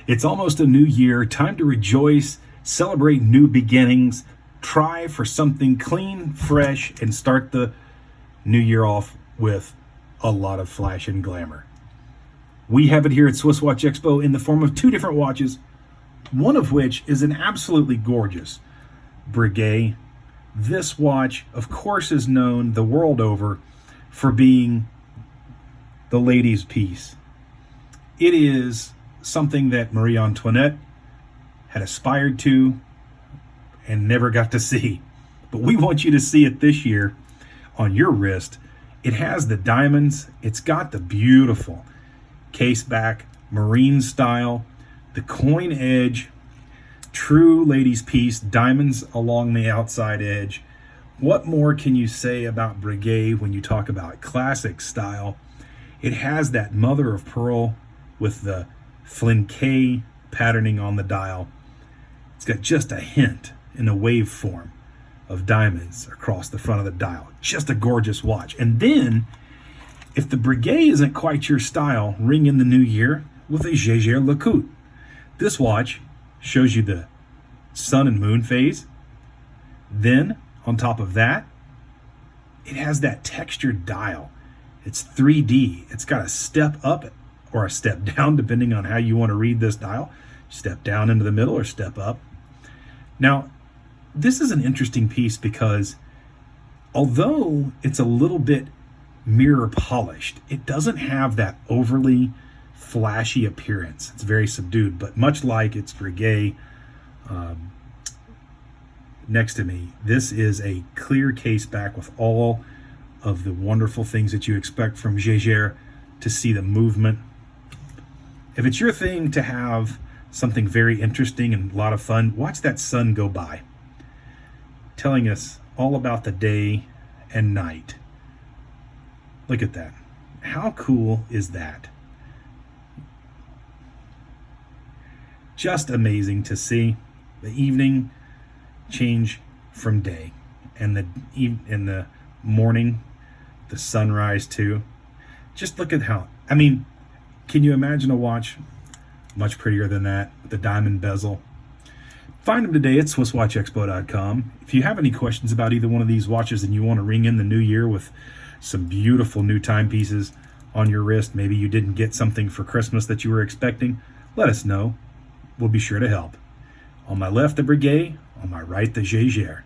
It's almost a new year, time to rejoice, celebrate new beginnings, try for something clean, fresh, and start the new year off with a lot of flash and glamour. We have it here at SwissWatchExpo in the form of two different watches, one of which is an absolutely gorgeous Breguet. This watch, of course, is known the world over for being the ladies' piece. It is something that Marie Antoinette had aspired to and never got to see. But we want you to see it this year on your wrist. It has the diamonds. It's got the beautiful case back, marine style, the coin edge, true ladies' piece, diamonds along the outside edge. What more can you say about Breguet when you talk about classic style? It has that mother of pearl with the flinke patterning on the dial. It's got just a hint in a wave form of diamonds across the front of the dial. Just a gorgeous watch. And then, if the Breguet isn't quite your style, ring in the new year with a Jaeger Lecoultre. This watch shows you the sun and moon phase. Then, on top of that, it has that textured dial. It's 3D. It's got a step up or a step down, depending on how you want to read this dial. Step down into the middle or step up. Now, this is an interesting piece because although it's a little bit mirror polished, it doesn't have that overly flashy appearance. It's very subdued, but much like its Breguet next to me, this is a clear case back with all of the wonderful things that you expect from Jaeger, to see the movement. If it's your thing to have something very interesting and a lot of fun, watch that sun go by, telling us all about the day and night. Look at that. How cool is that? Just amazing to see the evening change from day, and the morning, the sunrise too. Just look at how, can you imagine a watch much prettier than that? The diamond bezel. Find them today at SwissWatchExpo.com. If you have any questions about either one of these watches and you want to ring in the new year with some beautiful new timepieces on your wrist, maybe you didn't get something for Christmas that you were expecting, let us know. We'll be sure to help. On my left, the Breguet. On my right, the Jaeger.